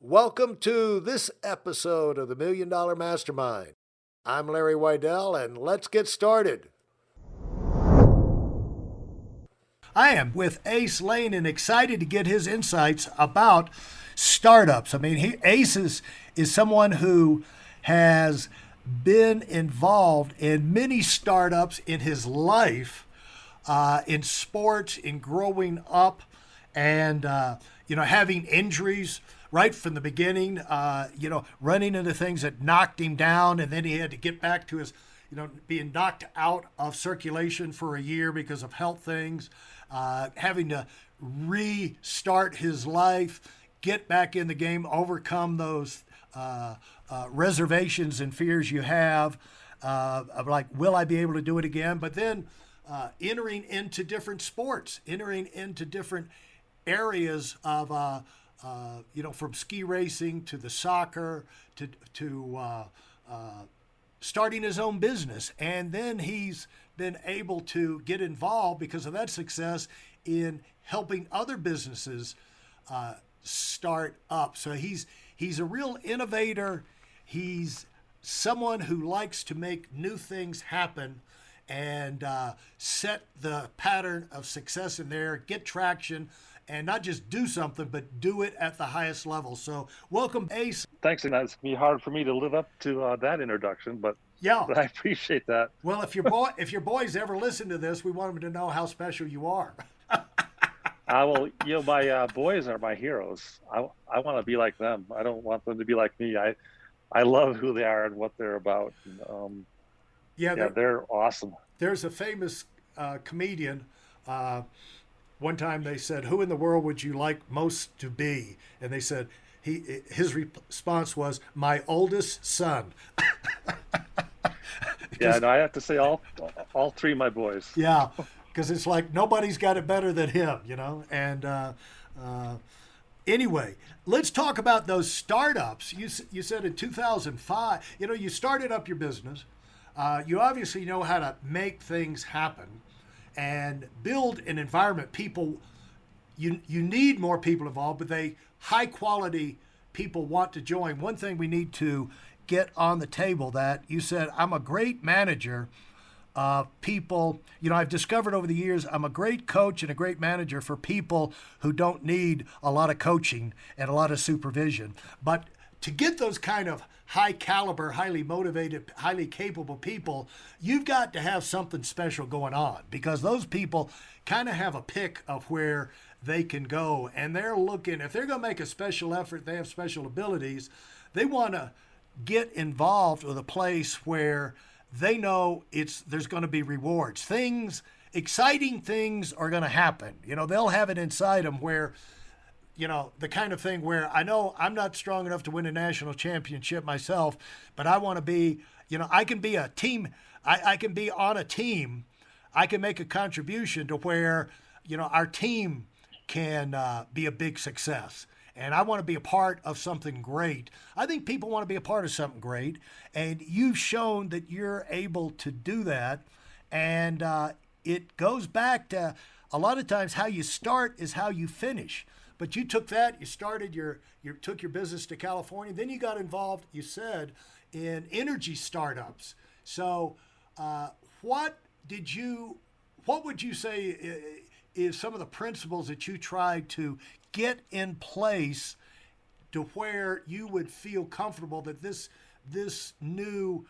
Welcome to this episode of the Million Dollar Mastermind. I'm Larry Weidel, and let's get started. I am with Ace Lane and excited to get his insights about startups. Ace is someone who has been involved in many startups in his life, in sports, in growing up, and having injuries right from the beginning. Running into things that knocked him down, and then he had to get back to his, being knocked out of circulation for a year because of health things, having to restart his life, get back in the game, overcome those reservations and fears you have of like, will I be able to do it again? But then entering into different sports, entering into different areas of, from ski racing to the soccer to starting his own business. And then he's been able to get involved because of that success in helping other businesses start up. So he's a real innovator. He's someone who likes to make new things happen and set the pattern of success in there, get traction, and not just do something, but do it at the highest level. So welcome, Ace. Thanks, and that's be hard for me to live up to that introduction, but Yeah. I appreciate that. Well, if your boys ever listen to this, we want them to know how special you are. I will. My boys are my heroes. I want to be like them. I don't want them to be like me. I love who they are and what they're about. They're awesome. There's a famous comedian. One time they said, "Who in the world would you like most to be?" And they said, his response was, "My oldest son." Yeah, no, I have to say all three of my boys. Yeah, because it's like nobody's got it better than him, And anyway, let's talk about those startups. You said in 2005, you started up your business. You obviously know how to make things happen and build an environment. You need more people involved, but high quality people want to join. One thing we need to get on the table that you said, I'm a great manager of people. I've discovered over the years, I'm a great coach and a great manager for people who don't need a lot of coaching and a lot of supervision. But to get those kind of high caliber, highly motivated, highly capable people, you've got to have something special going on, because those people kind of have a pick of where they can go. And they're looking, if they're going to make a special effort, they have special abilities, they want to get involved with a place where they know there's going to be rewards. Exciting things are going to happen. They'll have it inside them where, the kind of thing where I know I'm not strong enough to win a national championship myself, but I want to be, I can be a team. I can be on a team. I can make a contribution to where, our team can be a big success. And I want to be a part of something great. I think people want to be a part of something great. And you've shown that you're able to do that. And it goes back to a lot of times how you start is how you finish. But you took that, you took your business to California, then you got involved, you said, in energy startups. So what would you say is some of the principles that you tried to get in place to where you would feel comfortable that this new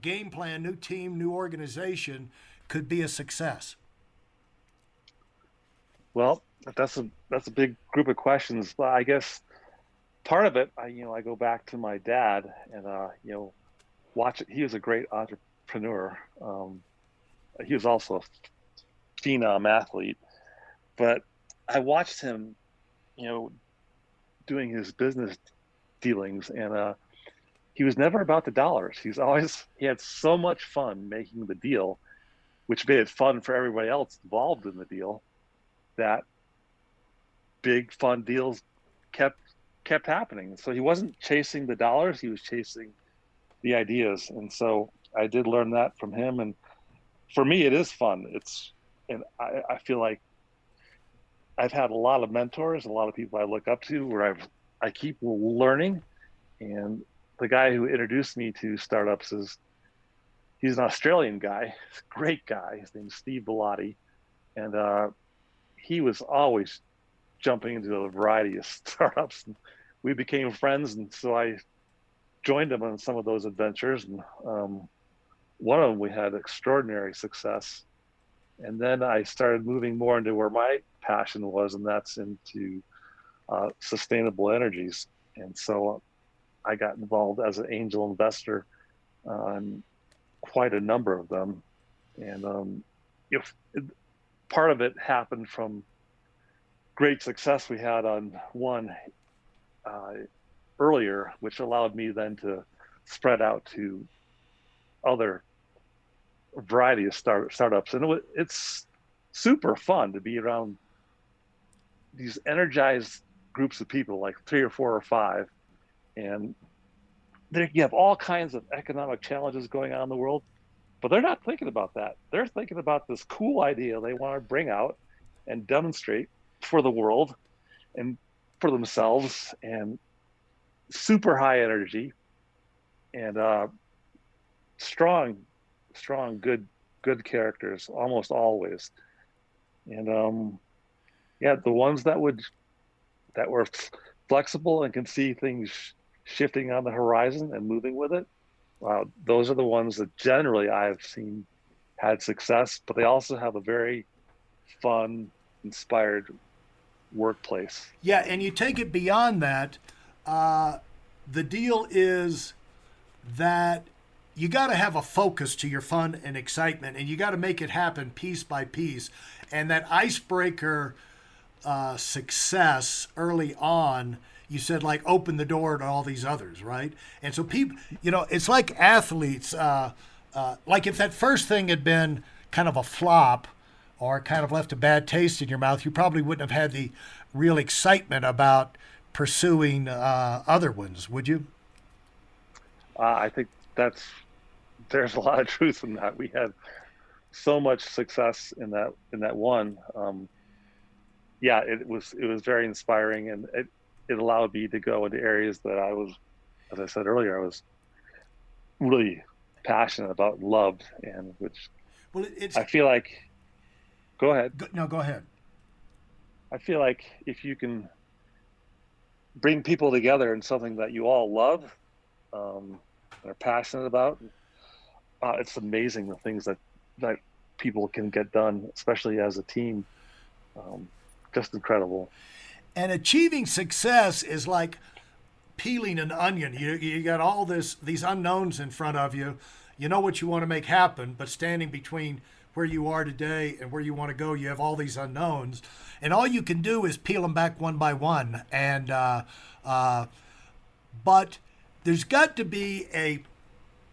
game plan, new team, new organization could be a success? Well, that's a big group of questions. But I guess part of it, I go back to my dad and watch it. He was a great entrepreneur. He was also a phenom athlete, but I watched him, doing his business dealings, and he was never about the dollars. He had so much fun making the deal, which made it fun for everybody else involved in the deal, that big fun deals kept happening. So he wasn't chasing the dollars, he was chasing the ideas. And so I did learn that from him. And for me, it is fun. I feel like I've had a lot of mentors, a lot of people I look up to, where I keep learning. And the guy who introduced me to startups he's an Australian guy, great guy. His name's Steve Bellotti, and he was always jumping into a variety of startups. And we became friends, and so I joined him on some of those adventures. And one of them we had extraordinary success. And then I started moving more into where my passion was, and that's into sustainable energies. And so I got involved as an angel investor on quite a number of them. And if part of it happened from great success we had on one earlier, which allowed me then to spread out to other variety of startups. And it's super fun to be around these energized groups of people, like 3 or 4 or 5. And you have all kinds of economic challenges going on in the world, but they're not thinking about that. They're thinking about this cool idea they want to bring out and demonstrate for the world and for themselves, and super high energy and strong, good characters almost always. And yeah, the ones that were flexible and can see things shifting on the horizon and moving with it, wow, those are the ones that generally I've seen had success, but they also have a very fun, inspired workplace. Yeah, and you take it beyond that. The deal is that you got to have a focus to your fun and excitement, and you got to make it happen piece by piece. And that icebreaker success early on, you said, like, open the door to all these others, right? And so people, it's like athletes. Like if that first thing had been kind of a flop or kind of left a bad taste in your mouth, you probably wouldn't have had the real excitement about pursuing other ones, would you? I think there's a lot of truth in that. We had so much success in that one. Yeah, it was very inspiring, and it allowed me to go into areas that I was, as I said earlier, I was really passionate about, loved, and which I feel like. Go ahead. No, go ahead. I feel like if you can bring people together in something that you all love, and are passionate about, it's amazing the things that people can get done, especially as a team. Just incredible. And achieving success is like peeling an onion. You got all these unknowns in front of you. You know what you want to make happen, but standing between where you are today and where you want to go, you have all these unknowns, and all you can do is peel them back one by one. And but there's got to be a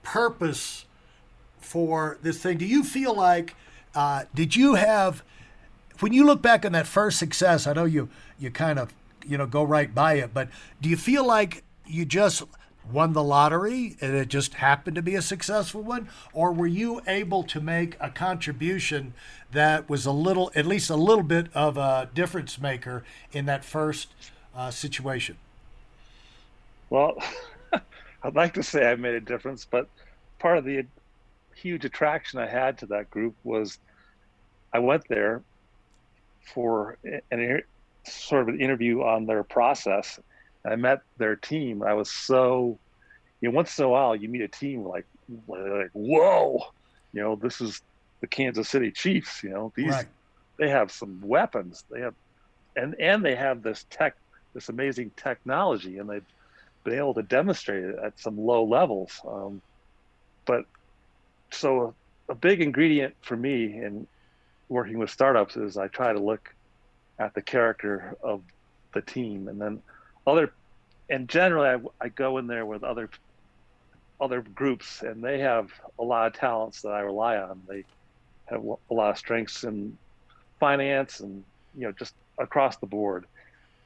purpose for this thing. Do you feel like did you have, when you look back on that first success? I know you kind of go right by it, but do you feel like you just won the lottery and it just happened to be a successful one, or were you able to make a contribution that was at least a little bit of a difference maker in that first situation? Well, I'd like to say I made a difference, but part of the huge attraction I had to that group was I went there for sort of an interview on their process. I met their team. I was so, once in a while you meet a team like whoa, this is the Kansas City Chiefs. These Right. They have some weapons. They have, and they have this amazing technology, and they've been able to demonstrate it at some low levels. But so a big ingredient for me in working with startups is I try to look at the character of the team, and then generally I go in there with other groups, and they have a lot of talents that I rely on. They have a lot of strengths in finance and just across the board.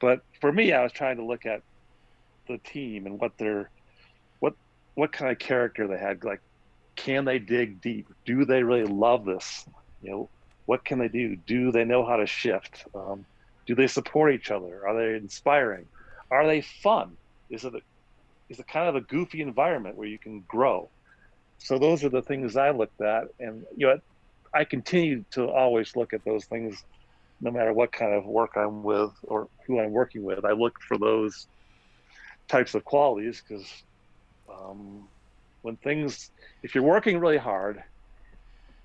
But for me, I was trying to look at the team and what kind of character they had. Like, can they dig deep? Do they really love this? What can they do? Do they know how to shift? Do they support each other? Are they inspiring? Are they fun? Is it kind of a goofy environment where you can grow? So those are the things I looked at, and I continue to always look at those things, no matter what kind of work I'm with or who I'm working with. I look for those types of qualities because um, when things, if you're working really hard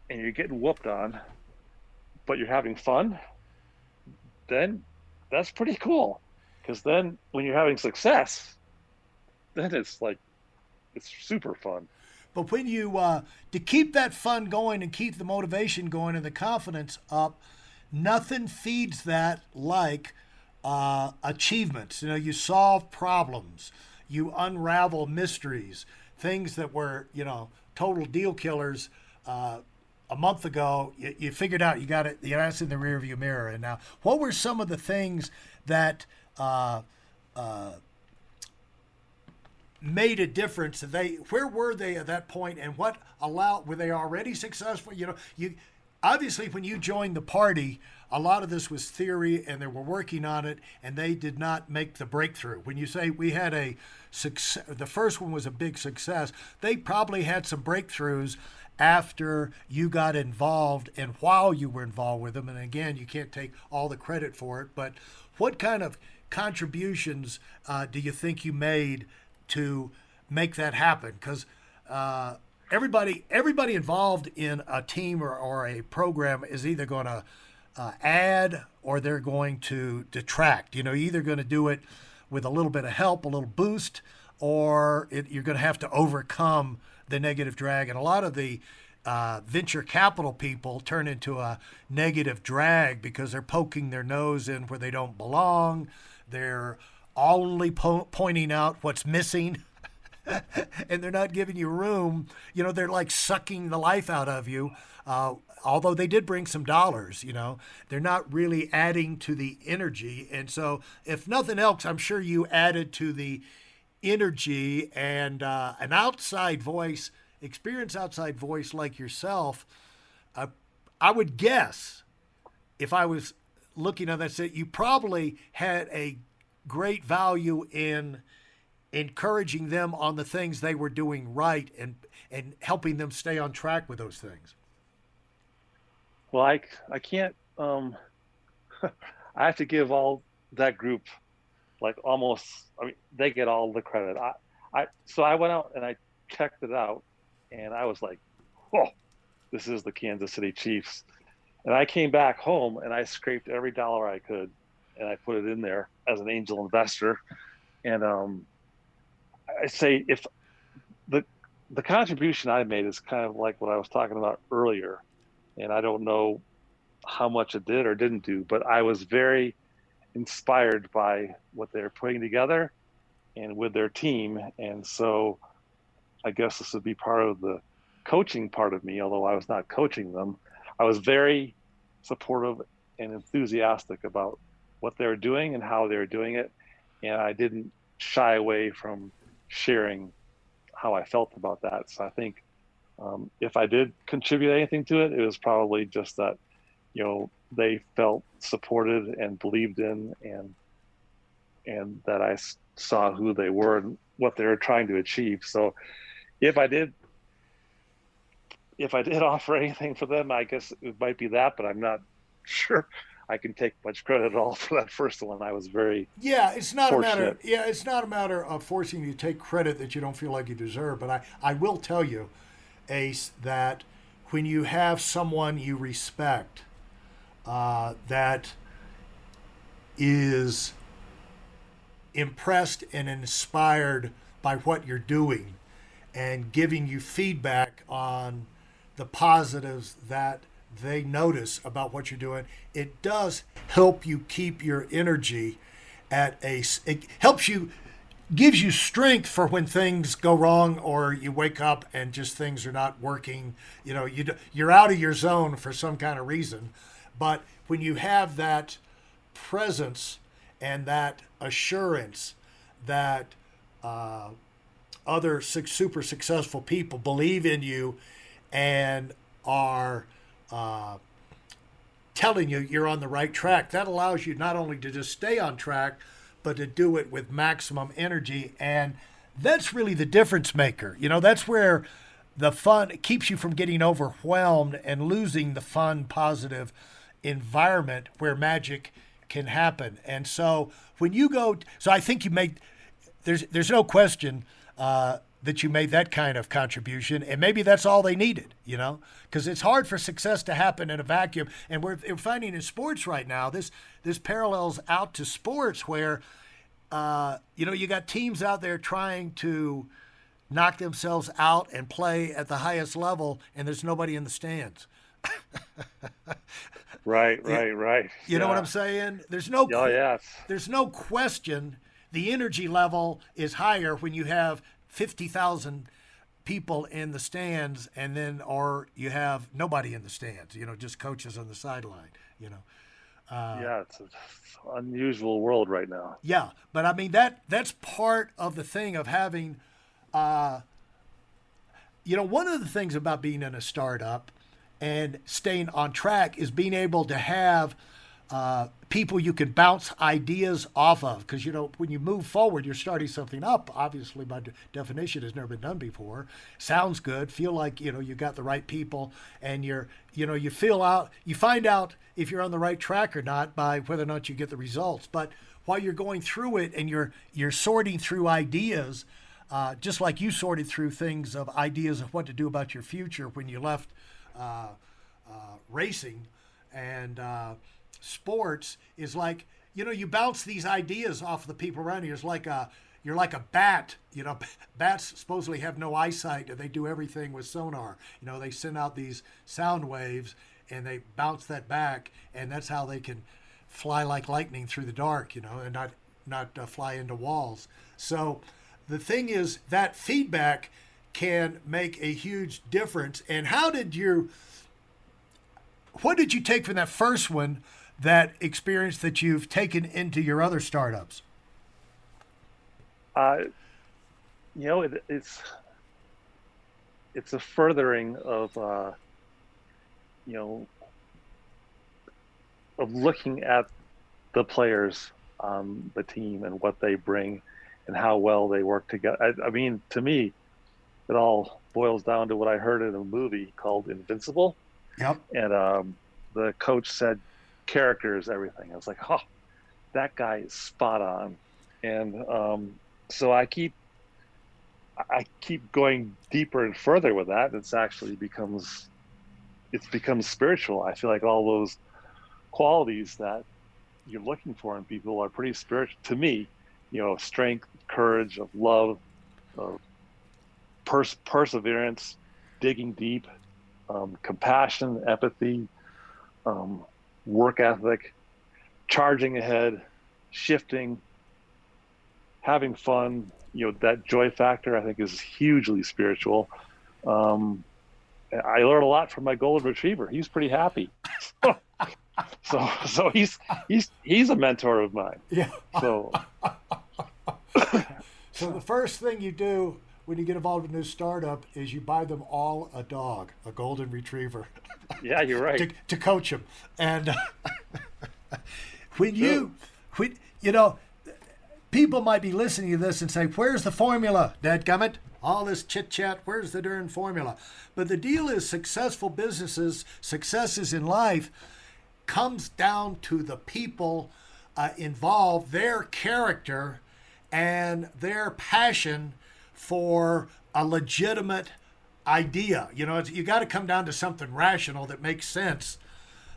and you're getting whooped on, but you're having fun, then that's pretty cool. Because then when you're having success, then it's super fun. But when you to keep that fun going and keep the motivation going and the confidence up, nothing feeds that like achievements. You know, you solve problems, you unravel mysteries, things that were total deal killers. A month ago, you figured out you got it. That's in the rearview mirror. And now, what were some of the things that made a difference? Where were they at that point, and what allowed? Were they already successful? You obviously when you joined the party, a lot of this was theory, and they were working on it, and they did not make the breakthrough. When you say we had a success, the first one was a big success. They probably had some breakthroughs after you got involved and while you were involved with them. And again, you can't take all the credit for it, but what kind of contributions do you think you made to make that happen? Because everybody involved in a team or a program is either going to add or they're going to detract. You're either going to do it with a little bit of help, a little boost, or you're going to have to overcome the negative drag. And a lot of the venture capital people turn into a negative drag because they're poking their nose in where they don't belong. They're only pointing out what's missing and they're not giving you room. They're like sucking the life out of you. Although they did bring some dollars, they're not really adding to the energy. And so if nothing else, I'm sure you added to the energy, and an outside voice, experienced outside voice like yourself. I would guess if I was looking at that, you probably had a great value in encouraging them on the things they were doing right and helping them stay on track with those things. Well, I can't. I have to give all that group like almost. I mean, they get all the credit. So I went out and I checked it out, and I was like, "Oh, this is the Kansas City Chiefs." And I came back home and I scraped every dollar I could, and I put it in there as an angel investor. And I say if the contribution I made is kind of like what I was talking about earlier, and I don't know how much it did or didn't do, but I was very inspired by what they're putting together and with their team. And so I guess this would be part of the coaching part of me, although I was not coaching them. I was very supportive and enthusiastic about what they were doing and how they were doing it. And I didn't shy away from sharing how I felt about that. So I think if I did contribute anything to it, it was probably just that, they felt supported and believed in, and that I saw who they were and what they were trying to achieve. So if I did offer anything for them, I guess it might be that, but I'm not sure I can take much credit at all for that first one. I was very it's not fortunate. it's not a matter of forcing you to take credit that you don't feel like you deserve. But I will tell you, Ace, that when you have someone you respect that is impressed and inspired by what you're doing and giving you feedback on the positives that they notice about what you're doing, it does help you keep your energy it helps you, gives you strength for when things go wrong or you wake up and just things are not working. You're out of your zone for some kind of reason. But when you have that presence and that assurance that other super successful people believe in you and are telling you you're on the right track, that allows you not only to just stay on track, but to do it with maximum energy. And that's really the difference maker. That's where the fun it keeps you from getting overwhelmed and losing the fun, positive environment where magic can happen. And so when you go, so I think you made, there's no question that you made that kind of contribution, and maybe that's all they needed, because it's hard for success to happen in a vacuum. And we're finding in sports right now, this parallels out to sports where, you got teams out there trying to knock themselves out and play at the highest level, and there's nobody in the stands. Right. You know what I'm saying? There's no question the energy level is higher when you have 50,000 people in the stands or you have nobody in the stands, just coaches on the sideline, it's an unusual world right now. Yeah, but I mean that's part of the thing of having one of the things about being in a startup and staying on track is being able to have people you can bounce ideas off of, because when you move forward, you're starting something up. Obviously, by definition, has never been done before. Sounds good. Feel like you got the right people, and you find out if you're on the right track or not by whether or not you get the results. But while you're going through it and you're sorting through ideas, just like you sorted through things of ideas of what to do about your future when you left racing and sports, is like you bounce these ideas off the people around you. It's like you're like a bat. Bats supposedly have no eyesight, and they do everything with sonar. They send out these sound waves and they bounce that back, and that's how they can fly like lightning through the dark, and not fly into walls. So the thing is that feedback can make a huge difference. And what did you take from that first one, that experience that you've taken into your other startups? It's a furthering of of looking at the players on the team and what they bring and how well they work together. I mean, to me, it all boils down to what I heard in a movie called Invincible. Yep. And the coach said, character is everything. I was like, that guy is spot on. And so I keep going deeper and further with that. It's become spiritual. I feel like all those qualities that you're looking for in people are pretty spiritual to me. Strength, courage, of love, perseverance, digging deep, compassion, empathy, work ethic, charging ahead, shifting, having fun. That joy factor, I think, is hugely spiritual. I learned a lot from my golden retriever. He's pretty happy. So he's a mentor of mine. Yeah. So the first thing you do when you get involved in a new startup is you buy them all a dog, a golden retriever. Yeah, you're right. to coach them. And people might be listening to this and say, where's the formula, dadgummit? All this chit-chat, where's the darn formula? But the deal is successful businesses, successes in life, comes down to the people involved, their character, and their passion for a legitimate idea. You got to come down to something rational that makes sense.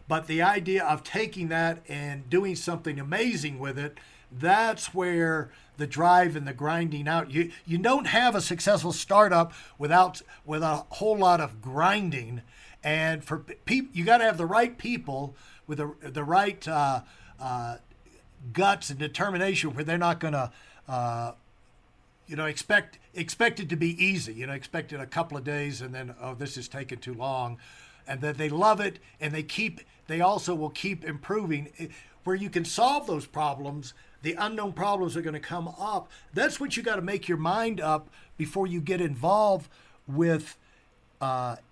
But the idea of taking that and doing something amazing with it, that's where the drive and the grinding out. You don't have a successful startup with a whole lot of grinding. And for people, you got to have the right people with the right guts and determination, where they're not going to expect it to be easy. Expect it a couple of days and then, this is taking too long, and that they love it, and they also will keep improving. Where you can solve those problems, the unknown problems are going to come up. That's what you got to make your mind up before you get involved with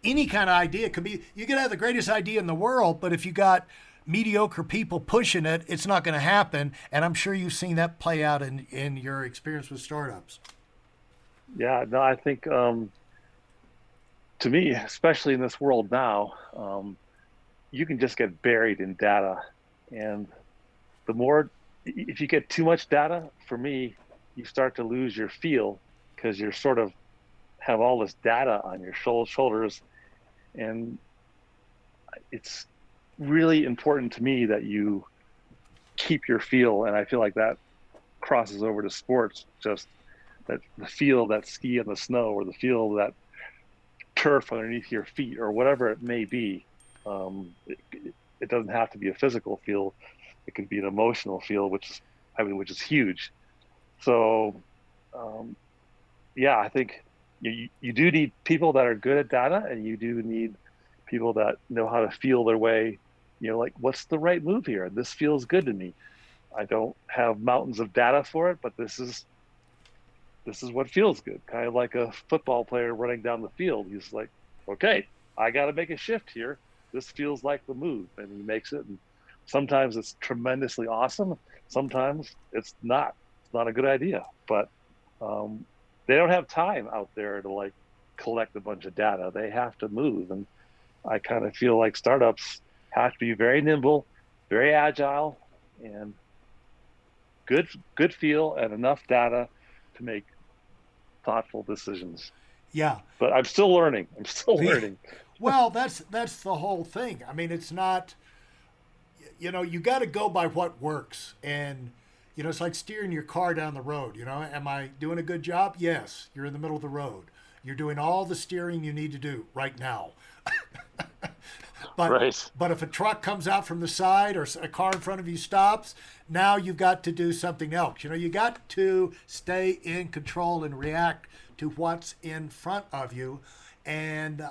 any kind of idea. It could be, you can have the greatest idea in the world, but if you got mediocre people pushing it, it's not going to happen. And I'm sure you've seen that play out in your experience with startups. Yeah, no, I think to me, especially in this world now, you can just get buried in data. And the more, if you get too much data, for me, you start to lose your feel because you're sort of have all this data on your shoulders. And it's really important to me that you keep your feel. And I feel like that crosses over to sports, just that the feel, that ski in the snow, or the feel that turf underneath your feet, or whatever it may be. It doesn't have to be a physical feel. It could be an emotional feel, which is huge. So, yeah, I think you do need people that are good at data, and you do need people that know how to feel their way. Like, what's the right move here? This feels good to me. I don't have mountains of data for it, but this is what feels good. Kind of like a football player running down the field. He's like, okay, I got to make a shift here. This feels like the move, and he makes it. And sometimes it's tremendously awesome. Sometimes it's not. It's not a good idea. But they don't have time out there to like collect a bunch of data. They have to move, and I kind of feel like startups have to be very nimble, very agile, and good feel and enough data to make thoughtful decisions. Yeah. But I'm still learning. I'm still learning. Well, that's the whole thing. I mean, it's not, you got to go by what works. And, it's like steering your car down the road. Am I doing a good job? Yes. You're in the middle of the road. You're doing all the steering you need to do right now. But, right. But if a truck comes out from the side or a car in front of you stops, now you've got to do something else. You got to stay in control and react to what's in front of you. And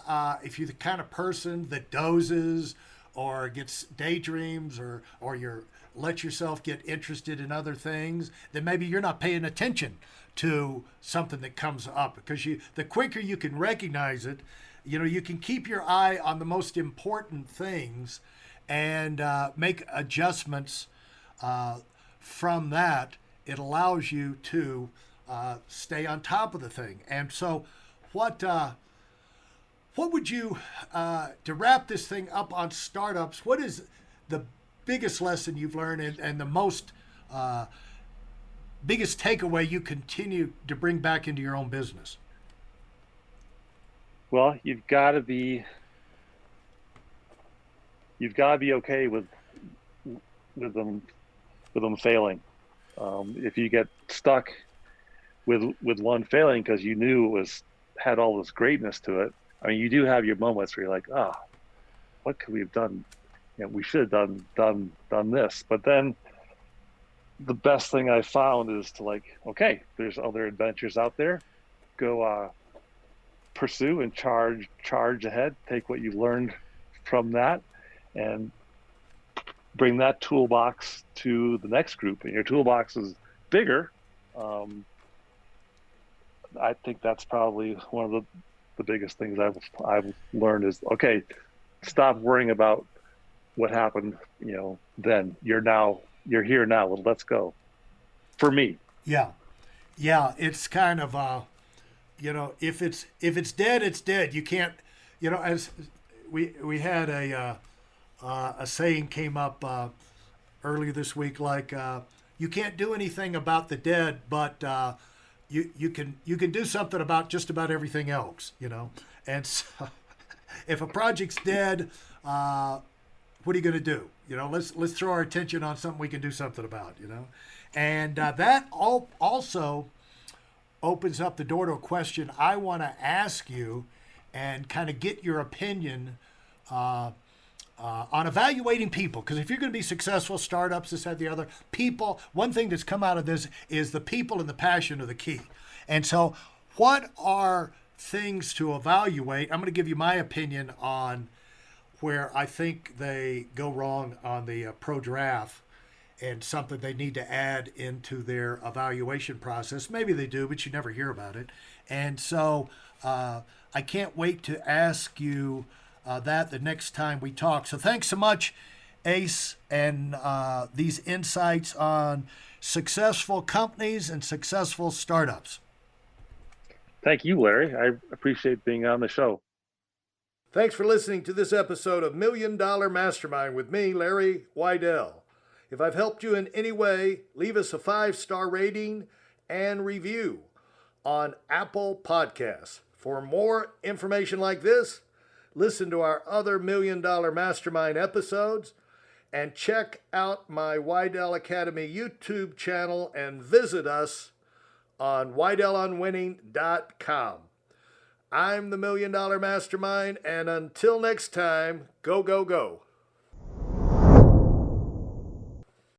if you're the kind of person that dozes or gets daydreams or you're let yourself get interested in other things, then maybe you're not paying attention to something that comes up, because the quicker you can recognize it, you can keep your eye on the most important things and make adjustments from that. It allows you to stay on top of the thing. And so what would you, to wrap this thing up on startups, what is the biggest lesson you've learned and the most biggest takeaway you continue to bring back into your own business? Well, you've got to be okay with them failing. If you get stuck with one failing because you knew it had all this greatness to it, I mean, you do have your moments where you're like, what could we have done? We should have done this. But then the best thing I found is to like, okay, there's other adventures out there. Go pursue and charge ahead. Take what you've learned from that and bring that toolbox to the next group. And your toolbox is bigger. I think that's probably one of the biggest things I've learned is, okay, stop worrying about what happened, then. You're here now. Well, let's go. For me. Yeah. It's kind of if it's dead, it's dead. You can't, as we had a saying came up earlier this week, like you can't do anything about the dead, but you can do something about just about everything else, And so, if a project's dead, what are you going to do? Let's throw our attention on something we can do something about, And that also opens up the door to a question I want to ask you and kind of get your opinion on evaluating people. Because if you're going to be successful, startups, this, that, the other, people, one thing that's come out of this is the people and the passion are the key. And so what are things to evaluate? I'm going to give you my opinion on where I think they go wrong on the pro draft and something they need to add into their evaluation process. Maybe they do, but you never hear about it. And so I can't wait to ask you that the next time we talk. So thanks so much, Ace and these insights on successful companies and successful startups. Thank you, Larry. I appreciate being on the show. Thanks for listening to this episode of Million Dollar Mastermind with me, Larry Weidel. If I've helped you in any way, leave us a 5-star rating and review on Apple Podcasts. For more information like this, listen to our other Million Dollar Mastermind episodes and check out my Weidel Academy YouTube channel and visit us on WeidelOnWinning.com. I'm the Million Dollar Mastermind, and until next time, go, go, go.